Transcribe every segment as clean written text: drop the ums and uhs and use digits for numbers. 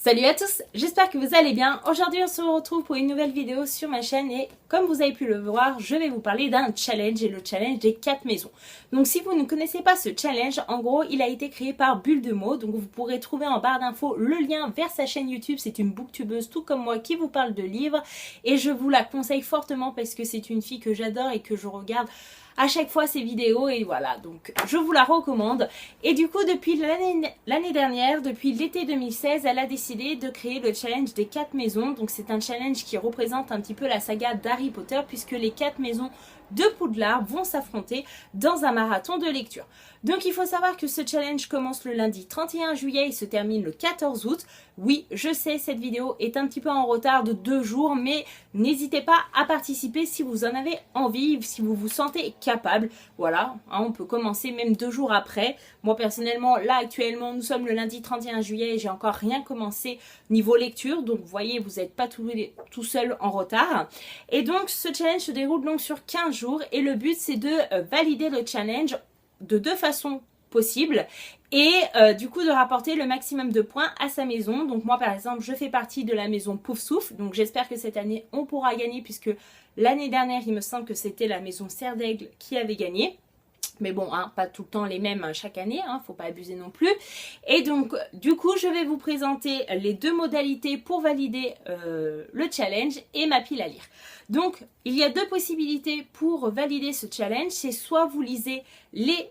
Salut à tous, j'espère que vous allez bien. Aujourd'hui on se retrouve pour une nouvelle vidéo sur ma chaîne et comme vous avez pu le voir, je vais vous parler d'un challenge et le challenge des 4 maisons. Donc si vous ne connaissez pas ce challenge, en gros il a été créé par Bulle de mots, donc vous pourrez trouver en barre d'infos le lien vers sa chaîne YouTube. C'est une booktubeuse tout comme moi qui vous parle de livres et je vous la conseille fortement parce que c'est une fille que j'adore et que je regarde à chaque fois ses vidéos et voilà, donc je vous la recommande. Et du coup depuis l'année dernière, depuis l'été 2016, elle a décidé de créer le challenge des 4 maisons. Donc c'est un challenge qui représente un petit peu la saga d'Harry Potter puisque les 4 maisons de Poudlard vont s'affronter dans un marathon de lecture. Donc il faut savoir que ce challenge commence le lundi 31 juillet et se termine le 14 août. Oui, je sais, cette vidéo est un petit peu en retard de 2 jours, mais n'hésitez pas à participer si vous en avez envie, si vous vous sentez capable. Voilà, hein, on peut commencer même 2 jours après. Moi personnellement, là actuellement, nous sommes le lundi 31 juillet et j'ai encore rien commencé niveau lecture. Donc vous voyez, vous n'êtes pas tout seul en retard. Et donc ce challenge se déroule donc sur 15 jours et le but c'est de valider le challenge de 2 façons possibles et du coup de rapporter le maximum de points à sa maison. Donc moi par exemple je fais partie de la maison Pouf Souffle, donc j'espère que cette année on pourra gagner puisque l'année dernière il me semble que c'était la maison Serre d'Aigle qui avait gagné. Mais bon, hein, pas tout le temps les mêmes chaque année, hein, faut pas abuser non plus. Et donc, du coup, je vais vous présenter les 2 modalités pour valider le challenge et ma pile à lire. Donc, il y a 2 possibilités pour valider ce challenge. C'est soit vous lisez les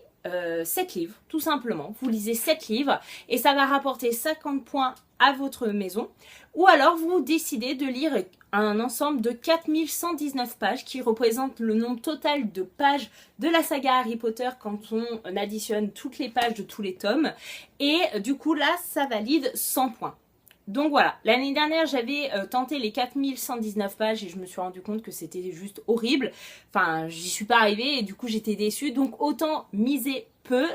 7 livres, tout simplement. Vous lisez 7 livres et ça va rapporter 50 points à votre maison. Ou alors, vous décidez de lire un ensemble de 4119 pages qui représente le nombre total de pages de la saga Harry Potter quand on additionne toutes les pages de tous les tomes. Et du coup, là, ça valide 100 points. Donc voilà, l'année dernière, j'avais tenté les 4119 pages et je me suis rendu compte que c'était juste horrible. Enfin, j'y suis pas arrivée et du coup, j'étais déçue. Donc autant miser peu,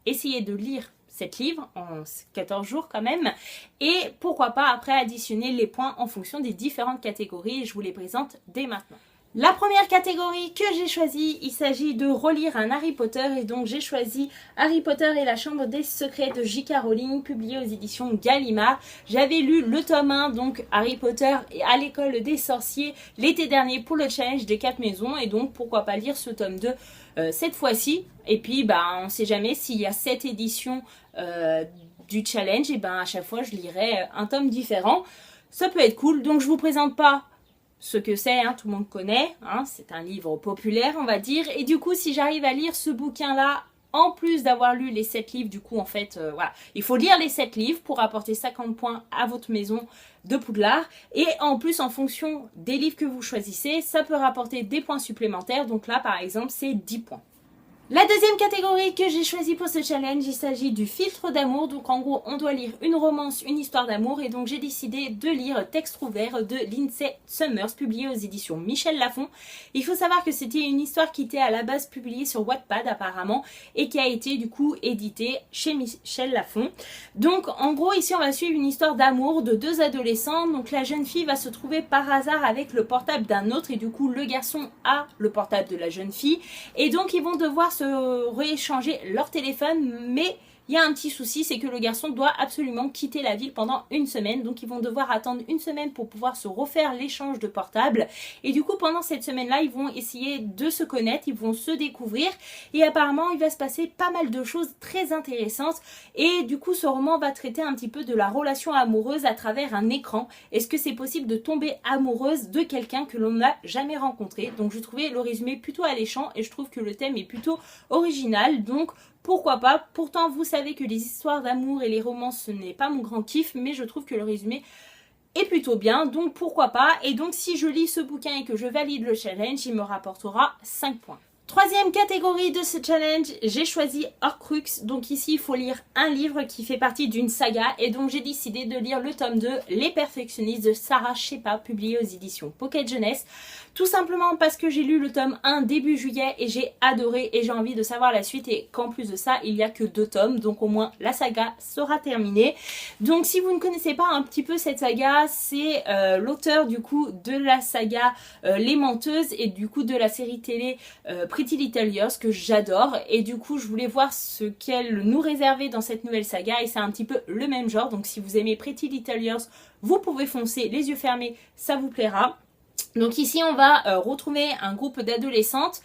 essayer de lire 7 livres en 14 jours quand même. Et pourquoi pas après additionner les points en fonction des différentes catégories. Et je vous les présente dès maintenant. La première catégorie que j'ai choisie, il s'agit de relire un Harry Potter et donc j'ai choisi Harry Potter et la Chambre des Secrets de J.K. Rowling, publié aux éditions Gallimard. J'avais lu le tome 1, donc Harry Potter et à l'école des sorciers, l'été dernier pour le challenge des 4 maisons et donc pourquoi pas lire ce tome 2 cette fois-ci. Et puis bah, on sait jamais s'il y a 7 éditions du challenge, et ben à chaque fois je lirai un tome différent. Ça peut être cool, donc je vous présente pas ce que c'est, hein, tout le monde connaît, hein, c'est un livre populaire on va dire, et du coup si j'arrive à lire ce bouquin là, en plus d'avoir lu les 7 livres, du coup en fait, voilà, il faut lire les 7 livres pour apporter 50 points à votre maison de Poudlard, et en plus en fonction des livres que vous choisissez, ça peut rapporter des points supplémentaires, donc là par exemple c'est 10 points. La deuxième catégorie que j'ai choisie pour ce challenge, il s'agit du filtre d'amour. Donc en gros, on doit lire une romance, une histoire d'amour. Et donc j'ai décidé de lire Texte ouvert de Lindsay Summers, publié aux éditions Michel Lafon. Il faut savoir que c'était une histoire qui était à la base publiée sur Wattpad apparemment et qui a été du coup éditée chez Michel Lafon. Donc en gros, ici on va suivre une histoire d'amour de 2 adolescents. Donc la jeune fille va se trouver par hasard avec le portable d'un autre et du coup le garçon a le portable de la jeune fille. Et donc ils vont devoir se rééchanger leur téléphone, mais il y a un petit souci, c'est que le garçon doit absolument quitter la ville pendant une semaine, donc ils vont devoir attendre une semaine pour pouvoir se refaire l'échange de portable, et du coup pendant cette semaine-là, ils vont essayer de se connaître, ils vont se découvrir, et apparemment il va se passer pas mal de choses très intéressantes, et du coup ce roman va traiter un petit peu de la relation amoureuse à travers un écran. Est-ce que c'est possible de tomber amoureuse de quelqu'un que l'on n'a jamais rencontré? Donc je trouvais le résumé plutôt alléchant, et je trouve que le thème est plutôt original, donc pourquoi pas. Pourtant vous savez que les histoires d'amour et les romances ce n'est pas mon grand kiff, mais je trouve que le résumé est plutôt bien, donc pourquoi pas. Et donc si je lis ce bouquin et que je valide le challenge, il me rapportera 5 points. Troisième catégorie de ce challenge, j'ai choisi Horcrux. Donc ici, il faut lire un livre qui fait partie d'une saga. Et donc j'ai décidé de lire le tome 2, Les Perfectionnistes de Sarah Shepa, publié aux éditions Pocket Jeunesse. Tout simplement parce que j'ai lu le tome 1 début juillet et j'ai adoré et j'ai envie de savoir la suite. Et qu'en plus de ça, il n'y a que 2 tomes. Donc au moins, la saga sera terminée. Donc si vous ne connaissez pas un petit peu cette saga, c'est l'auteur du coup de la saga Les Menteuses et du coup de la série télé Pretty Little Liars que j'adore et du coup je voulais voir ce qu'elle nous réservait dans cette nouvelle saga et c'est un petit peu le même genre, donc si vous aimez Pretty Little Liars, vous pouvez foncer les yeux fermés, ça vous plaira. Donc ici on va retrouver un groupe d'adolescentes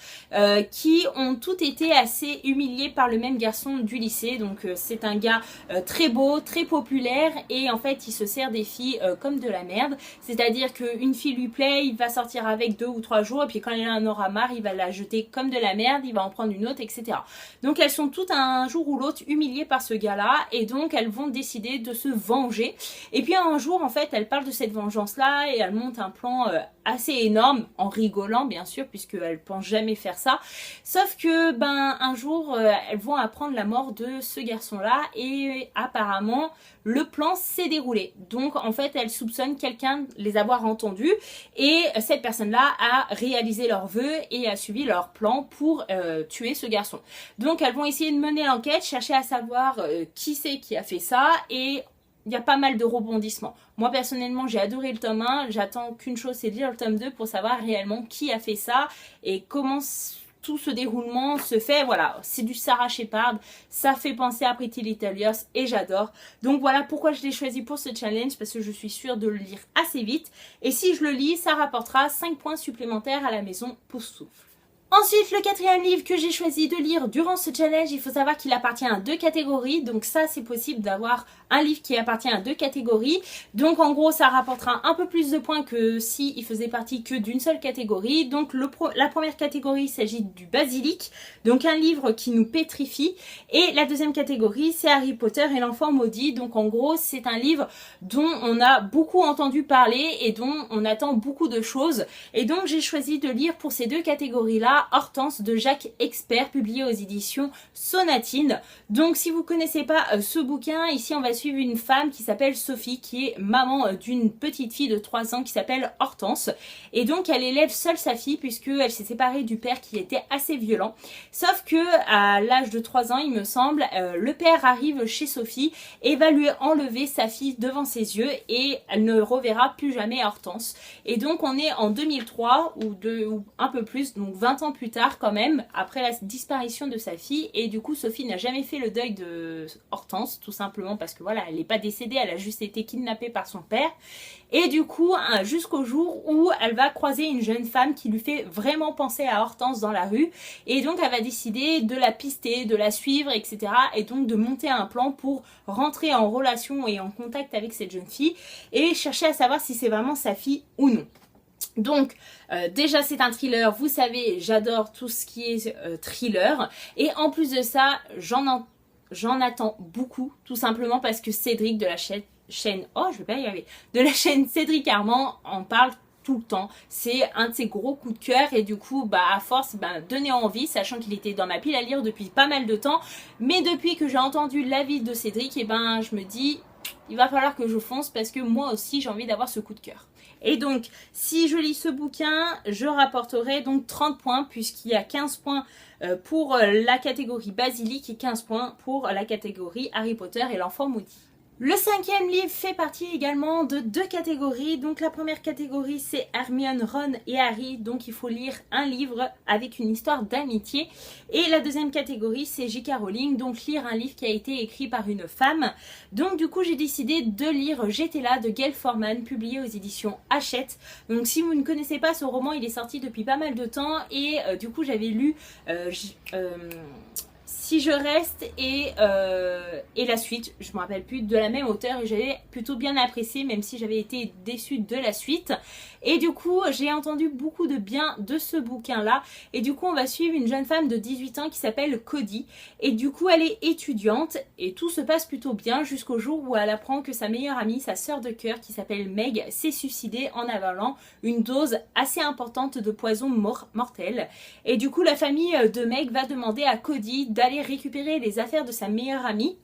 qui ont toutes été assez humiliées par le même garçon du lycée. Donc c'est un gars très beau, très populaire et en fait il se sert des filles comme de la merde. C'est-à-dire qu'une fille lui plaît, il va sortir avec 2 ou 3 jours et puis quand il en aura marre, il va la jeter comme de la merde, il va en prendre une autre, etc. Donc elles sont toutes un jour ou l'autre humiliées par ce gars-là et donc elles vont décider de se venger. Et puis un jour en fait elles parlent de cette vengeance-là et elles montent un plan assez énorme, en rigolant bien sûr, puisqu'elles pensent jamais faire ça. Sauf que un jour, elles vont apprendre la mort de ce garçon-là et apparemment, le plan s'est déroulé. Donc en fait, elles soupçonnent quelqu'un les avoir entendus et cette personne-là a réalisé leurs vœux et a suivi leur plan pour tuer ce garçon. Donc elles vont essayer de mener l'enquête, chercher à savoir qui c'est qui a fait ça et il y a pas mal de rebondissements. Moi personnellement j'ai adoré le tome 1, j'attends qu'une chose, c'est de lire le tome 2 pour savoir réellement qui a fait ça et comment tout ce déroulement se fait. Voilà, c'est du Sarah Shepard, ça fait penser à Pretty Little Liars et j'adore. Donc voilà pourquoi je l'ai choisi pour ce challenge, parce que je suis sûre de le lire assez vite. Et si je le lis, ça rapportera 5 points supplémentaires à la maison Poussoufle. Ensuite, le 4e livre que j'ai choisi de lire durant ce challenge, il faut savoir qu'il appartient à 2 catégories. Donc ça, c'est possible d'avoir un livre qui appartient à 2 catégories. Donc en gros, ça rapportera un peu plus de points que si il faisait partie que d'une seule catégorie. Donc la première catégorie, il s'agit du basilic, donc un livre qui nous pétrifie. Et la deuxième catégorie, c'est Harry Potter et l'enfant maudit. Donc en gros, c'est un livre dont on a beaucoup entendu parler et dont on attend beaucoup de choses. Et donc j'ai choisi de lire pour ces 2 catégories-là Hortense de Jacques Expert, publié aux éditions Sonatine. Donc si vous connaissez pas ce bouquin, ici on va suivre une femme qui s'appelle Sophie, qui est maman d'une petite fille de 3 ans qui s'appelle Hortense. Et donc elle élève seule sa fille puisqu'elle s'est séparée du père qui était assez violent. Sauf que à l'âge de 3 ans, il me semble, le père arrive chez Sophie et va lui enlever sa fille devant ses yeux et elle ne reverra plus jamais Hortense. Et donc on est en 2003 ou un peu plus, donc 20 ans plus tard quand même, après la disparition de sa fille, et du coup Sophie n'a jamais fait le deuil de Hortense, tout simplement parce que voilà, elle n'est pas décédée, elle a juste été kidnappée par son père, et du coup jusqu'au jour où elle va croiser une jeune femme qui lui fait vraiment penser à Hortense dans la rue, et donc elle va décider de la pister, de la suivre, etc., et donc de monter un plan pour rentrer en relation et en contact avec cette jeune fille, et chercher à savoir si c'est vraiment sa fille ou non. Donc déjà c'est un thriller, vous savez j'adore tout ce qui est thriller et en plus de ça j'en attends beaucoup, tout simplement parce que Cédric de la chaîne de la chaîne Cédric Armand en parle tout le temps. C'est un de ses gros coups de cœur et du coup à force donner envie, sachant qu'il était dans ma pile à lire depuis pas mal de temps, mais depuis que j'ai entendu l'avis de Cédric, et je me dis il va falloir que je fonce parce que moi aussi j'ai envie d'avoir ce coup de cœur. Et donc, si je lis ce bouquin, je rapporterai donc 30 points puisqu'il y a 15 points pour la catégorie basilic et 15 points pour la catégorie Harry Potter et l'enfant maudit. Le 5e livre fait partie également de 2 catégories. Donc la première catégorie c'est Hermione, Ron et Harry. Donc il faut lire un livre avec une histoire d'amitié. Et la deuxième catégorie c'est J.K. Rowling. Donc lire un livre qui a été écrit par une femme. Donc du coup j'ai décidé de lire J'étais là de Gayle Forman, publié aux éditions Hachette. Donc si vous ne connaissez pas ce roman, il est sorti depuis pas mal de temps. Et du coup j'avais lu... Si je reste et la suite, je me rappelle plus, de la même auteure, et j'avais plutôt bien apprécié même si j'avais été déçue de la suite. Et du coup j'ai entendu beaucoup de bien de ce bouquin là, et du coup on va suivre une jeune femme de 18 ans qui s'appelle Cody, et du coup elle est étudiante et tout se passe plutôt bien jusqu'au jour où elle apprend que sa meilleure amie, sa sœur de cœur qui s'appelle Meg, s'est suicidée en avalant une dose assez importante de poison mortel. Et du coup la famille de Meg va demander à Cody d'aller récupérer les affaires de sa meilleure amie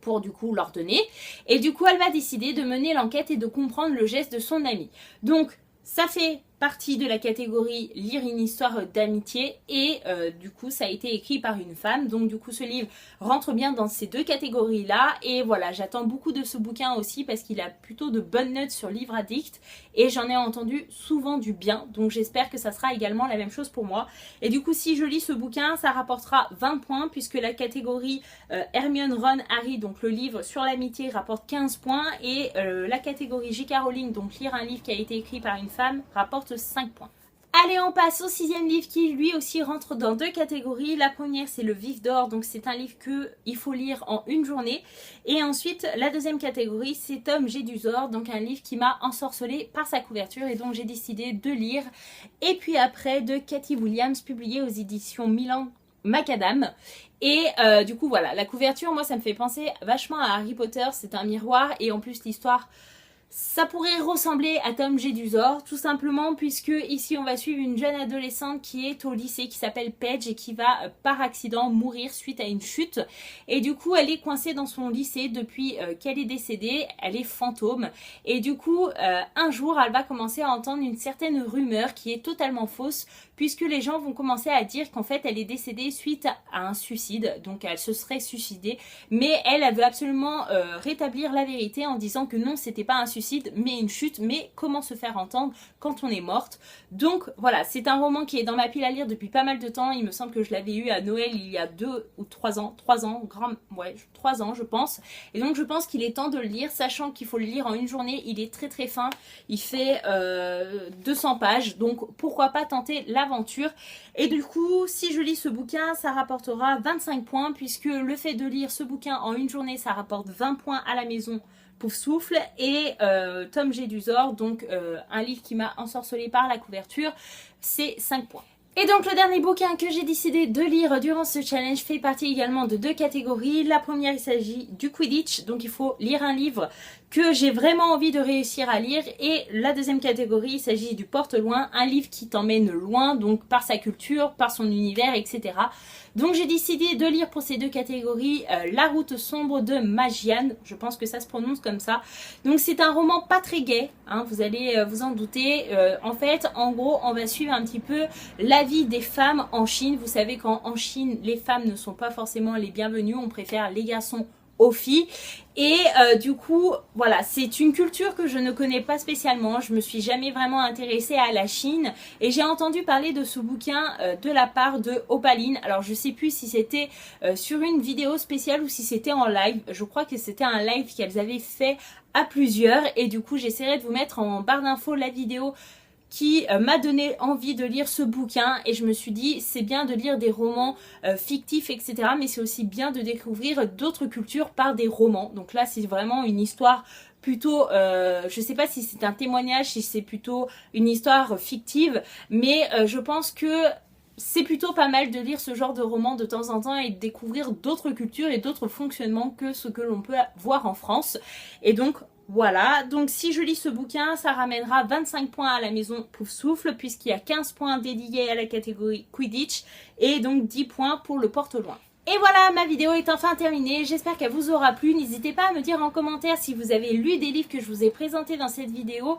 pour du coup leur donner, et du coup elle va décider de mener l'enquête et de comprendre le geste de son amie. Donc ça fait partie de la catégorie lire une histoire d'amitié et du coup ça a été écrit par une femme, donc du coup ce livre rentre bien dans ces deux catégories là et voilà, j'attends beaucoup de ce bouquin aussi parce qu'il a plutôt de bonnes notes sur Livre Addict et j'en ai entendu souvent du bien, donc j'espère que ça sera également la même chose pour moi. Et du coup si je lis ce bouquin ça rapportera 20 points puisque la catégorie Hermione, Ron, Harry, donc le livre sur l'amitié rapporte 15 points et la catégorie J.K. Rowling, donc lire un livre qui a été écrit par une femme, rapporte 5 points. Allez, on passe au 6e livre qui lui aussi rentre dans deux catégories. La première c'est le Vif d'Or, donc c'est un livre qu'il faut lire en une journée. Et ensuite la deuxième catégorie c'est Tom Jedusor, donc un livre qui m'a ensorcelé par sa couverture et donc j'ai décidé de lire. Et puis après de Cathy Williams, publié aux éditions Milan Macadam. Et du coup voilà, la couverture moi ça me fait penser vachement à Harry Potter, c'est un miroir et en plus l'histoire ça pourrait ressembler à Tom Jedusor, tout simplement puisque ici on va suivre une jeune adolescente qui est au lycée, qui s'appelle Paige et qui va par accident mourir suite à une chute. Et du coup elle est coincée dans son lycée depuis qu'elle est décédée, elle est fantôme. Et du coup un jour elle va commencer à entendre une certaine rumeur qui est totalement fausse, puisque les gens vont commencer à dire qu'en fait elle est décédée suite à un suicide, donc elle se serait suicidée, mais elle veut absolument rétablir la vérité en disant que non, c'était pas un suicide mais une chute, mais comment se faire entendre quand on est morte. Donc voilà, c'est un roman qui est dans ma pile à lire depuis pas mal de temps, il me semble que je l'avais eu à Noël il y a 2 ou 3 ans, 3 ans je pense, et donc je pense qu'il est temps de le lire, sachant qu'il faut le lire en une journée, il est très très fin, il fait 200 pages, donc pourquoi pas tenter l'aventure. Et du coup si je lis ce bouquin ça rapportera 25 points puisque le fait de lire ce bouquin en une journée ça rapporte 20 points à la maison Pouf Souffle et Tom Jedusor, donc un livre qui m'a ensorcelé par la couverture, c'est 5 points. Et donc le dernier bouquin que j'ai décidé de lire durant ce challenge fait partie également de deux catégories. La première il s'agit du Quidditch, donc il faut lire un livre que j'ai vraiment envie de réussir à lire. Et la deuxième catégorie il s'agit du Porte-Loin, un livre qui t'emmène loin, donc par sa culture, par son univers, etc. Donc j'ai décidé de lire pour ces deux catégories La Route Sombre de Magian, je pense que ça se prononce comme ça. Donc c'est un roman pas très gai, hein, vous allez vous en douter. En fait, en gros, on va suivre un petit peu la vie des femmes en Chine. Vous savez qu'en Chine, les femmes ne sont pas forcément les bienvenues, on préfère les garçons aux filles. Et du coup, voilà, c'est une culture que je ne connais pas spécialement. Je me suis jamais vraiment intéressée à la Chine. Et j'ai entendu parler de ce bouquin de la part de Opaline. Alors, je sais plus si c'était sur une vidéo spéciale ou si c'était en live. Je crois que c'était un live qu'elles avaient fait à plusieurs. Et du coup, j'essaierai de vous mettre en barre d'infos la vidéo qui m'a donné envie de lire ce bouquin et je me suis dit c'est bien de lire des romans fictifs etc, mais c'est aussi bien de découvrir d'autres cultures par des romans. Donc là c'est vraiment une histoire plutôt, je sais pas si c'est un témoignage, si c'est plutôt une histoire fictive, mais je pense que c'est plutôt pas mal de lire ce genre de roman de temps en temps et de découvrir d'autres cultures et d'autres fonctionnements que ce que l'on peut voir en France. Et donc voilà, donc si je lis ce bouquin, ça ramènera 25 points à la maison Pouf Souffle puisqu'il y a 15 points dédiés à la catégorie Quidditch et donc 10 points pour le Porte-Loin. Et voilà, ma vidéo est enfin terminée, j'espère qu'elle vous aura plu. N'hésitez pas à me dire en commentaire si vous avez lu des livres que je vous ai présentés dans cette vidéo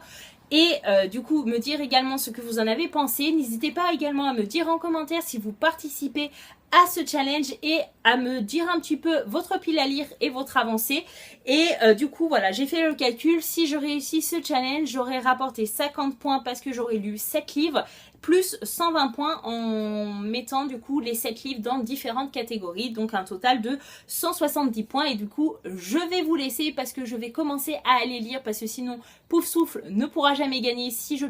et du coup me dire également ce que vous en avez pensé. N'hésitez pas également à me dire en commentaire si vous participez à ce challenge et à me dire un petit peu votre pile à lire et votre avancée. Et du coup voilà, j'ai fait le calcul, si je réussis ce challenge j'aurais rapporté 50 points parce que j'aurais lu 7 livres plus 120 points en mettant du coup les 7 livres dans différentes catégories, donc un total de 170 points. Et du coup je vais vous laisser parce que je vais commencer à aller lire parce que sinon Pouf Souffle ne pourra jamais gagner si je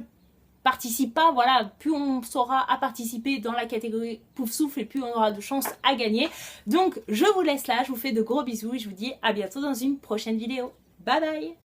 participe pas. Voilà, plus on saura à participer dans la catégorie Pouf Souffle et plus on aura de chances à gagner. Donc je vous laisse là, je vous fais de gros bisous et je vous dis à bientôt dans une prochaine vidéo. Bye bye.